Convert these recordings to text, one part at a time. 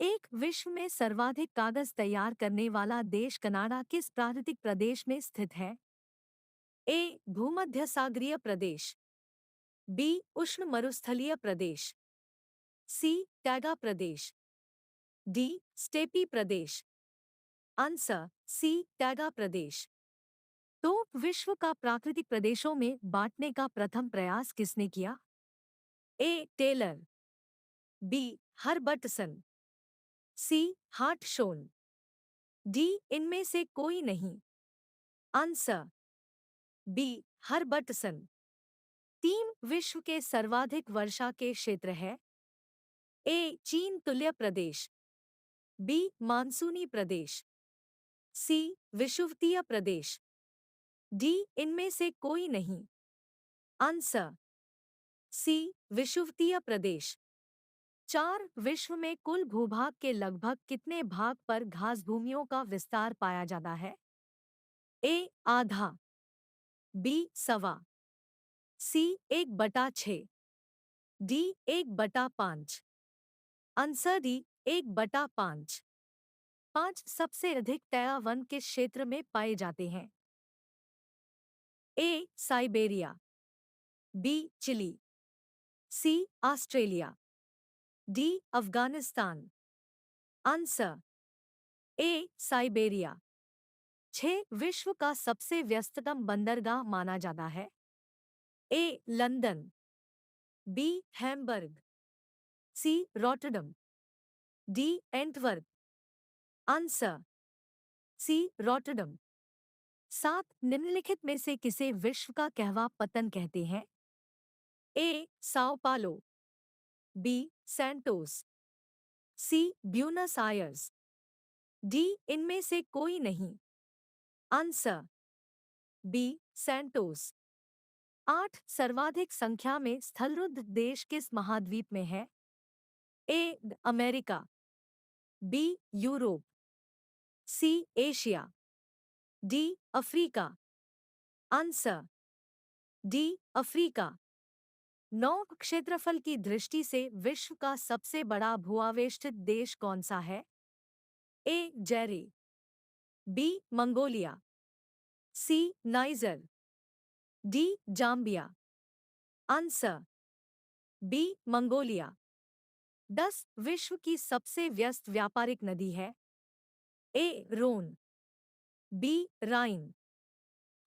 एक विश्व में सर्वाधिक कागज तैयार करने वाला देश कनाडा किस प्राकृतिक प्रदेश में स्थित है? ए भूमध्य सागरीय प्रदेश, बी उष्ण मरुस्थलीय प्रदेश, सी टैगा प्रदेश, डी स्टेपी प्रदेश। आंसर सी टैगा प्रदेश। तो विश्व का प्राकृतिक प्रदेशों में बांटने का प्रथम प्रयास किसने किया? A Taylor, B Herbertson, C Hartshorne, D इनमें से कोई नहीं। Answer B Herbertson. तीन विश्व के सर्वाधिक वर्षा के क्षेत्र है? ए चीन तुल्य प्रदेश, बी मानसूनी प्रदेश, सी विषुवतीय प्रदेश, डी इनमें से कोई नहीं। आंसर सी विषुवतीय प्रदेश। चार विश्व में कुल भूभाग के लगभग कितने भाग पर घास भूमियों का विस्तार पाया जाता है? ए आधा, बी सवा, सी 1/6, डी 1/5। Answer D 1/5। पांच सबसे अधिक तैयार वन किस क्षेत्र में पाए जाते हैं? A Siberia, B Chile, C Australia, D Afghanistan. Answer A Siberia. छह विश्व का सबसे व्यस्ततम बंदरगाह माना जाता है? A London, B Hamburg, C Rotterdam, D Antwerp. Answer C Rotterdam. सात निम्नलिखित में से किसे विश्व का कहवा पतन कहते हैं? A Sao Paulo, B Santos, C Buenos Aires, D इनमें से कोई नहीं। Answer B Santos. आठ सर्वाधिक संख्या में स्थलरुद्ध देश किस महाद्वीप में है? A America, B Europe, C Asia, D Africa. Answer D Africa. नौ क्षेत्रफल की दृष्टि से विश्व का सबसे बड़ा भूआवेष्टित देश कौन सा है? A Zaire, B Mongolia, C Niger, D Zambia. Answer B Mongolia. 10 विश्व की सबसे व्यस्त व्यापारिक नदी है? A Rhone, B Rhine,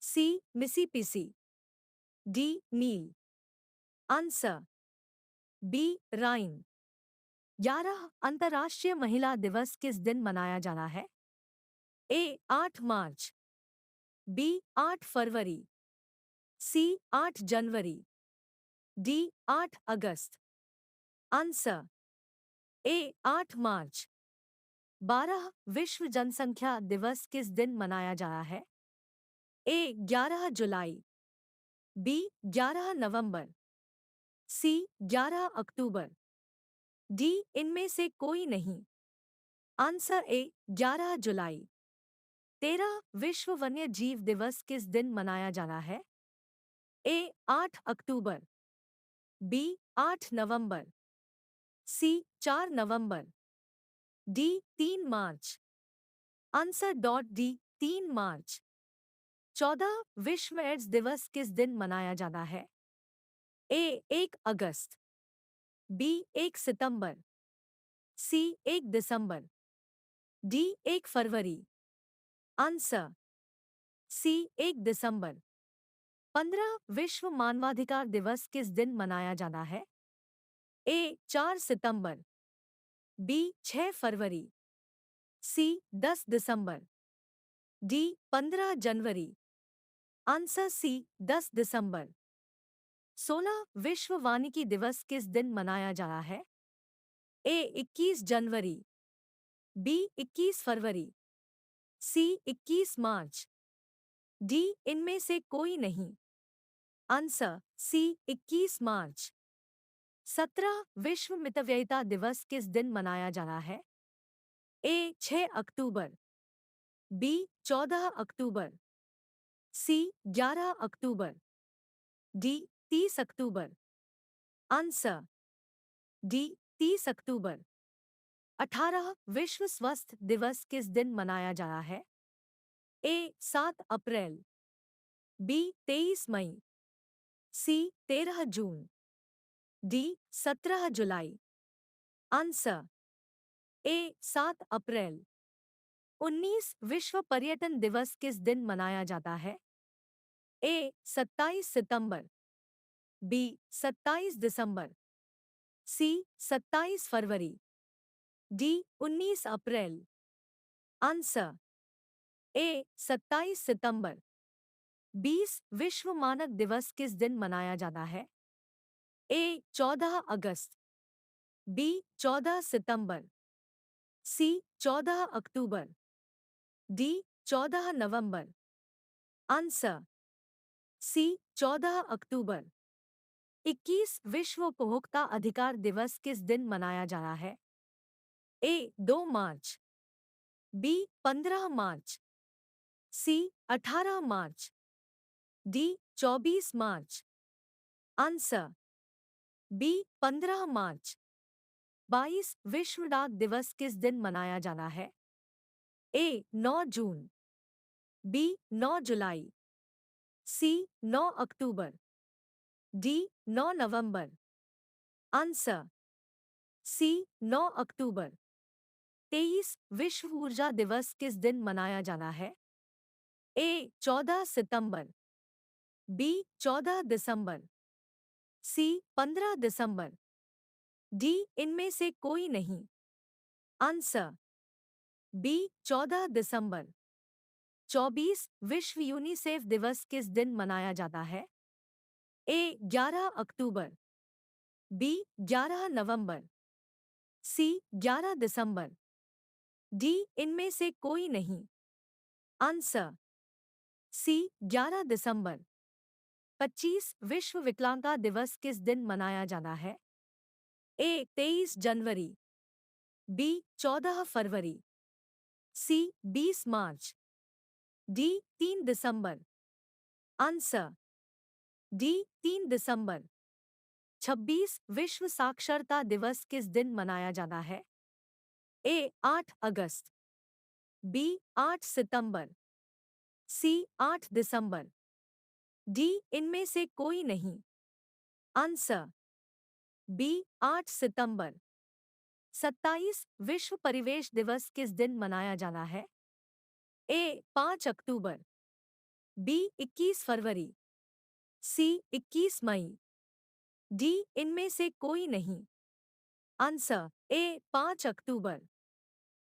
C Mississippi, D नील। Answer B Rhine. 11 अंतर्राष्ट्रीय महिला दिवस किस दिन मनाया जाना है? ए 8 मार्च, बी 8 फरवरी, सी 8 जनवरी, डी 8 अगस्त। आंसर ए 8 मार्च। 12 विश्व जनसंख्या दिवस किस दिन मनाया जाना है? ए 11 जुलाई, बी 11 नवंबर, सी 11 अक्टूबर, डी इनमें से कोई नहीं। आंसर ए 11 जुलाई। 13 विश्व वन्य जीव दिवस किस दिन मनाया जाना है? ए 8 अक्टूबर, बी 8 नवंबर, सी 4 नवंबर, डी 3 मार्च। आंसर डॉट डी 3 मार्च। 14 विश्व एड्स दिवस किस दिन मनाया जाना है? ए 1 अगस्त, बी 1 सितंबर, सी 1 दिसंबर, डी 1 फरवरी। आंसर सी 1 दिसंबर। 15 विश्व मानवाधिकार दिवस किस दिन मनाया जाना है? ए 4 सितंबर, बी 6 फरवरी, सी 10 दिसंबर, डी 15 जनवरी। आंसर सी 10 दिसंबर। 16 विश्व वानिकी दिवस किस दिन मनाया जाना है? ए 21 जनवरी, बी 21 फरवरी, सी 21 मार्च, डी इनमें से कोई नहीं। आंसर सी 21 मार्च। 17 विश्व मितव्ययिता दिवस किस दिन मनाया जाना है? ए 6 अक्टूबर, बी 14 अक्टूबर, सी 11 अक्टूबर, डी 30 अक्टूबर। आंसर डी 30 अक्टूबर। 18 विश्व स्वास्थ्य दिवस किस दिन मनाया जा रहा है? ए 7 अप्रैल, बी 23 मई, सी 13 जून, डी 17 जुलाई। आंसर ए 7 अप्रैल। 19 विश्व पर्यटन दिवस किस दिन मनाया जाता है? ए 27 सितंबर, बी 27 दिसंबर, सी 27 फरवरी, डी 19 अप्रैल। आंसर ए 27 सितंबर। 20 विश्व मानक दिवस किस दिन मनाया जाता है? ए 14 अगस्त, बी 14 सितंबर, सी 14 अक्टूबर, डी 14 नवंबर। आंसर सी 14 अक्टूबर। 21 विश्व उपभोक्ता अधिकार दिवस किस दिन मनाया जा रहा है? ए 2 मार्च, बी 15 मार्च, सी 18 मार्च, डी 24 मार्च। आंसर बी 15 मार्च। 22 विश्व डाक दिवस किस दिन मनाया जाना है? ए 9 जून, बी 9 जुलाई, सी 9 अक्टूबर, डी 9 नवंबर। आंसर सी 9 अक्टूबर। 23 विश्व ऊर्जा दिवस किस दिन मनाया जाना है? A 14 September, B 14 December, C 15 December, D इनमें से कोई नहीं। आंसर बी 14 दिसंबर। 24 विश्व यूनिसेफ दिवस किस दिन मनाया जाता है? ए 11 अक्टूबर, बी 11 नवंबर, सी 11 दिसंबर, डी इनमें से कोई नहीं। आंसर सी 11 दिसंबर। 25 विश्व विकलांगता दिवस किस दिन मनाया जाना है? ए 23 जनवरी, बी 14 फरवरी, सी 20 मार्च, डी 3 दिसंबर। आंसर डी 3 दिसंबर। 26 विश्व साक्षरता दिवस किस दिन मनाया जाना है? A 8 August, B 8 September, C 8 December, D इनमें से कोई नहीं। आंसर बी 8 सितंबर। 27 विश्व परिवेश दिवस किस दिन मनाया जाना है? ए 5 अक्टूबर, बी 21 फरवरी, सी 21 मई, डी इनमें से कोई नहीं। आंसर ए 5 अक्टूबर।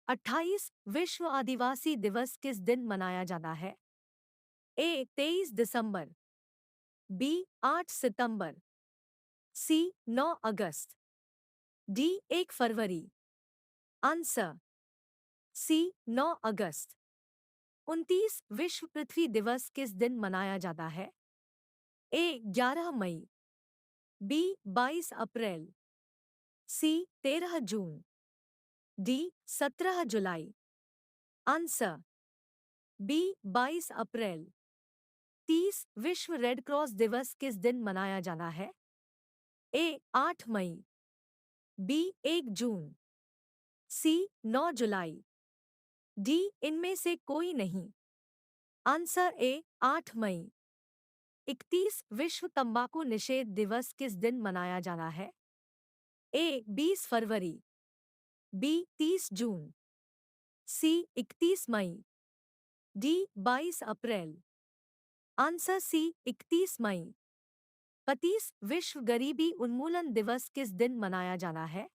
28 विश्व आदिवासी दिवस किस दिन मनाया जाता है? ए 23 दिसंबर, बी 8 सितंबर, सी 9 अगस्त, डी 1 फरवरी। आंसर सी 9 अगस्त। 29 विश्व पृथ्वी दिवस किस दिन मनाया जाता है? ए 11 मई, बी 22 अप्रैल, सी 13 जून, डी 17 जुलाई। आंसर बी 22 अप्रैल। 30 विश्व रेड क्रॉस दिवस किस दिन मनाया जाना है? A 8 May, B 1 June, C 9 July, D इनमें से कोई नहीं। आंसर ए 8 मई। 31 विश्व तंबाकू निषेध दिवस किस दिन मनाया जाना है? ए 20 फरवरी, बी 30 जून, सी 31 मई, डी 22 अप्रैल। आंसर सी 31 मई। 25 विश्व गरीबी उन्मूलन दिवस किस दिन मनाया जाना है?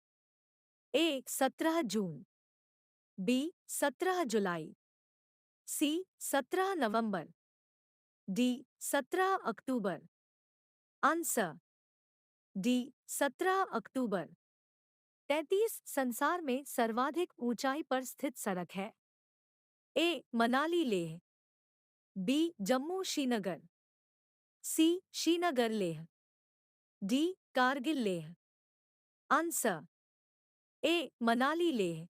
ए 17 जून, बी 17 जुलाई, सी 17 नवंबर, डी 17 अक्टूबर। आंसर डी 17 अक्टूबर। 33 संसार में सर्वाधिक ऊंचाई पर स्थित सड़क है? A Manali Leh, B Jammu Srinagar, C Srinagar Leh, D Kargil Leh. Answer A Manali Leh.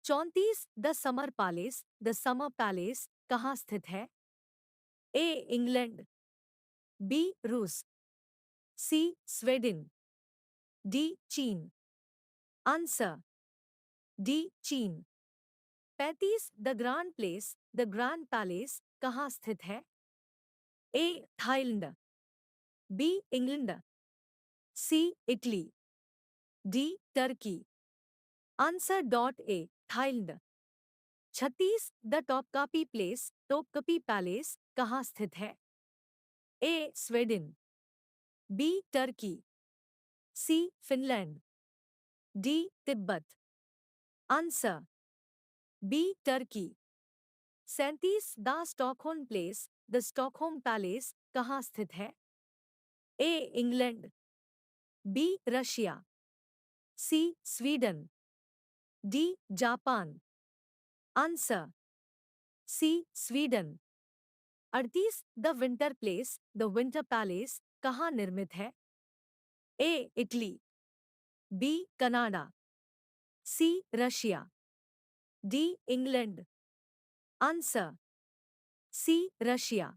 34 the Summer Palace कहाँ स्थित है? ए इंग्लैंड, बी रूस, सी स्वीडन, डी चीन। आंसर डी चीन। 35 the Grand Place the Grand palace कहाँ स्थित है? A Thailand, B England, C Italy, D Turkey. Answer dot A Thailand. 36 the Topkapi Place Topkapi Palace कहाँ स्थित है? A Sweden, B Turkey, C Finland, D तिब्बत। Answer B Turkey. 37 the Stockholm Place the Stockholm Palace कहाँ स्थित है? A England, B Russia, C Sweden, D Japan. Answer C Sweden. 38 the Winter Place the Winter Palace कहाँ निर्मित है? A Italy, B Canada, C Russia, D England. Answer C Russia.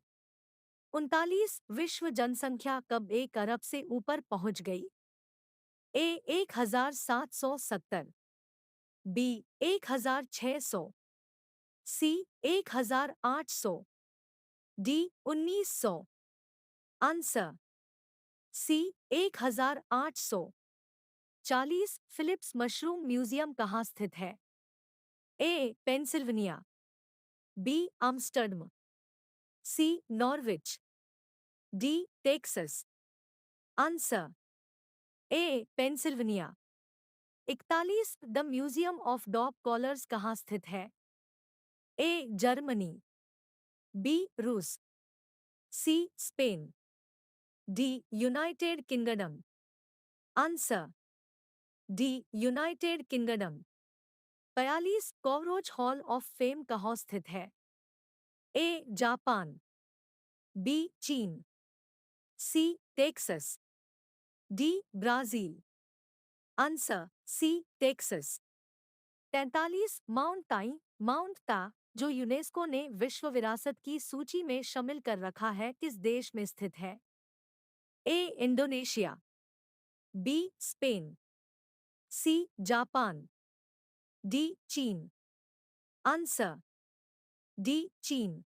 39 विश्व जनसंख्या कब 1 अरब से ऊपर पहुंच गई? A 1770, B 1600, C 1800, D 1900। Answer C 1800। 40 Phillips Mushroom Museum कहाँ स्थित है? A Pennsylvania, B Amsterdam, C Norwich, D Texas. Answer A Pennsylvania. 41 the Museum of Dog Collars कहाँ स्थित है? ए जर्मनी, बी रूस, C Spain, D United Kingdom. Answer D United Kingdom. 42 Cockroach Hall of Fame कहाँ स्थित है? A Japan, B चीन, C Texas, D Brazil. Answer C Texas. 43 mount ता जो यूनेस्को ने विश्व विरासत की सूची में शामिल कर रखा है किस देश में स्थित है? A Indonesia, B Spain, C Japan, D चीन। आंसर डी चीन।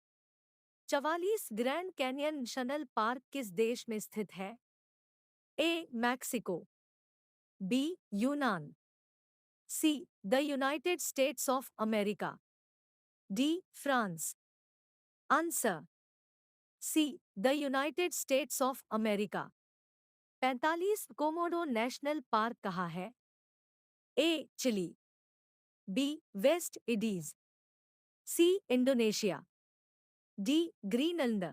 44 ग्रैंड कैनियन नेशनल पार्क किस देश में स्थित है? ए मैक्सिको, बी यूनान, C the United States of America, D France. Answer C the United States of America. 45 Komodo National Park कहाँ है? A Chile, B West Indies, C Indonesia, D Greenland.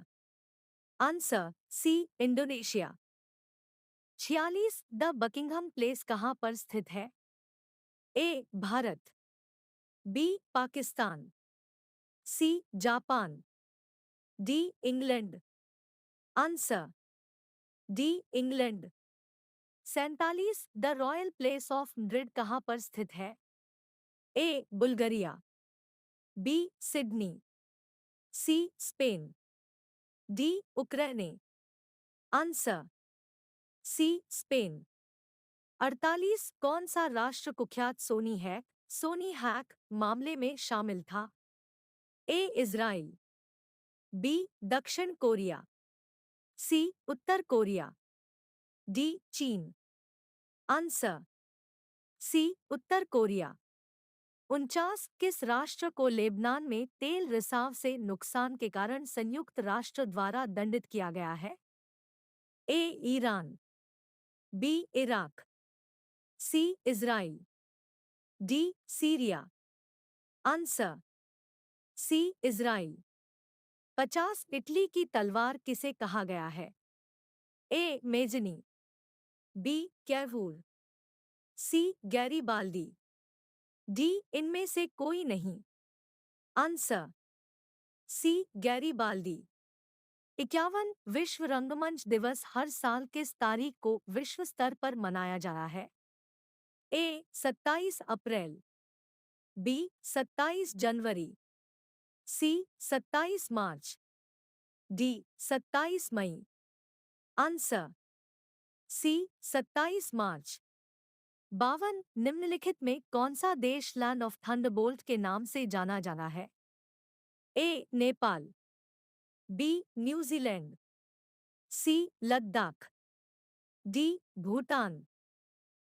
Answer C Indonesia. 46 the Buckingham Place कहाँ पर स्थित है? A Bharat, B Pakistan, C Japan, D England. Answer D England. 47 the Royal Place of Madrid कहाँ पर स्थित है? A Bulgaria, B Sydney, C Spain, D Ukraine. Answer C Spain. 48 कौन सा राष्ट्र कुख्यात सोनी हैक मामले में शामिल था? ए इज़राइल, बी दक्षिण कोरिया, सी उत्तर कोरिया, डी चीन। आंसर सी उत्तर कोरिया। 49 किस राष्ट्र को लेबनान में तेल रिसाव से नुकसान के कारण संयुक्त राष्ट्र द्वारा दंडित किया गया है? A Iran, B Iraq, C Israel, D Syria. Answer C Israel. 50 Italy की तलवार किसे कहा गया है? A Mazzini, B Cavour, C Garibaldi, D इनमें से कोई नहीं। आंसर सी गैरीबाल्डी। 51 विश्व रंगमंच दिवस हर साल किस तारीख को विश्व स्तर पर मनाया जा रहा है? A 27 April, B 27 January, C 27 March, D 27 May. Answer C 27 मार्च। 52 निम्नलिखित में कौन सा देश लैंड ऑफ थंडरबोल्ट के नाम से जाना जाना है? A. Nepal, B. New Zealand, C. Ladakh, D. Bhutan.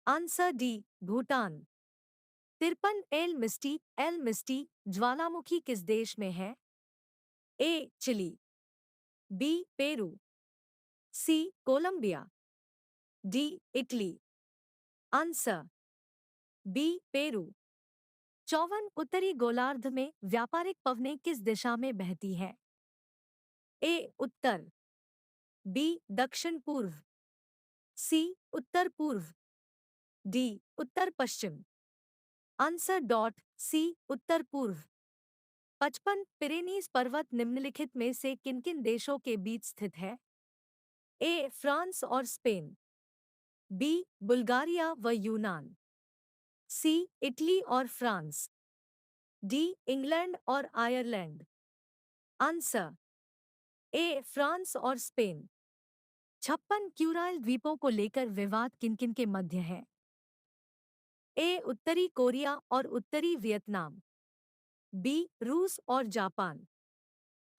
Answer D. Bhutan. 53 El Misti ज्वालामुखी किस देश में है? A. Chile, B. Peru, C. Colombia, D. Italy. Answer B. Peru. 54 उत्तरी गोलार्ध में व्यापारिक पवनें किस दिशा में बहती हैं? ए. उत्तर, बी. दक्षिण पूर्व, सी. उत्तर पूर्व, डी. उत्तर पश्चिम। Answer dot C. उत्तर पूर्व। 55 पिरेनीज पर्वत निम्नलिखित में से किन-किन देशों के बीच स्थित है? ए. फ्रांस और स्पेन, बी. बुल्गारिया व यूनान, सी. इटली और फ्रांस, डी. इंग्लैंड और आयरलैंड। Answer A. फ्रांस और स्पेन। 56 क्यूराइल द्वीपों को लेकर विवाद किन-किन के मध्य है? ए. उत्तरी कोरिया और उत्तरी वियतनाम, बी. रूस और जापान,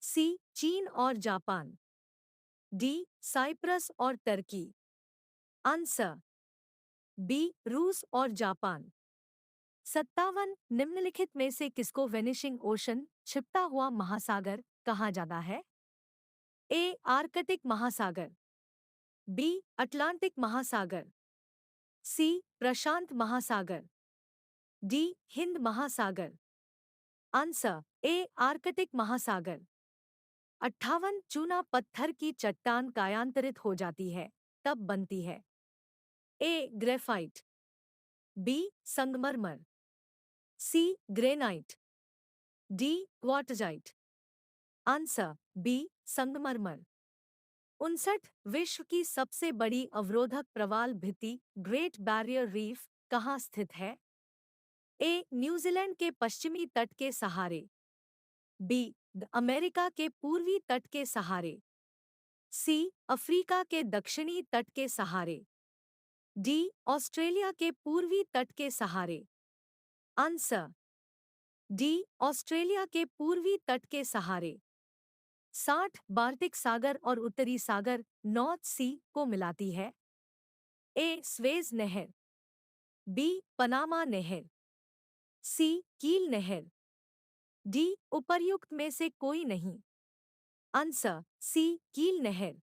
सी. चीन और जापान, डी. साइप्रस और टर्की। Answer B. रूस और जापान। 57 निम्नलिखित में से किसको वेनिशिंग ओशन छिपता हुआ महासागर कहा जाता है? ए. आर्कटिक महासागर, बी. अटलांटिक महासागर, सी. प्रशांत महासागर, डी. हिंद महासागर। Answer A. आर्कटिक महासागर। 58 चूना पत्थर की चट्टान कायांतरित हो जाती है तब बनती है? ए. Graphite, B. संगमरमर, C. Granite, D. Quartzite. Answer B. संगमरमर। 59 विश्व की सबसे बड़ी अवरोधक प्रवाल भित्ति ग्रेट बैरियर रीफ कहाँ स्थित है? ए. न्यूजीलैंड के पश्चिमी तट के सहारे, बी. अमेरिका के पूर्वी तट के सहारे, सी. अफ्रीका के दक्षिणी तट के सहारे, डी. ऑस्ट्रेलिया के पूर्वी तट के सहारे। Answer D. ऑस्ट्रेलिया के पूर्वी तट के सहारे। 60 बाल्टिक सागर और उत्तरी सागर नॉर्थ सी को मिलाती है? ए. स्वेज नहर, बी. पनामा नहर, सी. कील नहर, डी. उपर्युक्त में से कोई नहीं। Answer C. कील नहर।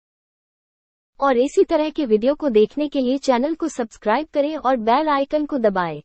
और इसी तरह के वीडियो को देखने के लिए चैनल को सब्सक्राइब करें और बेल आइकन को दबाएं।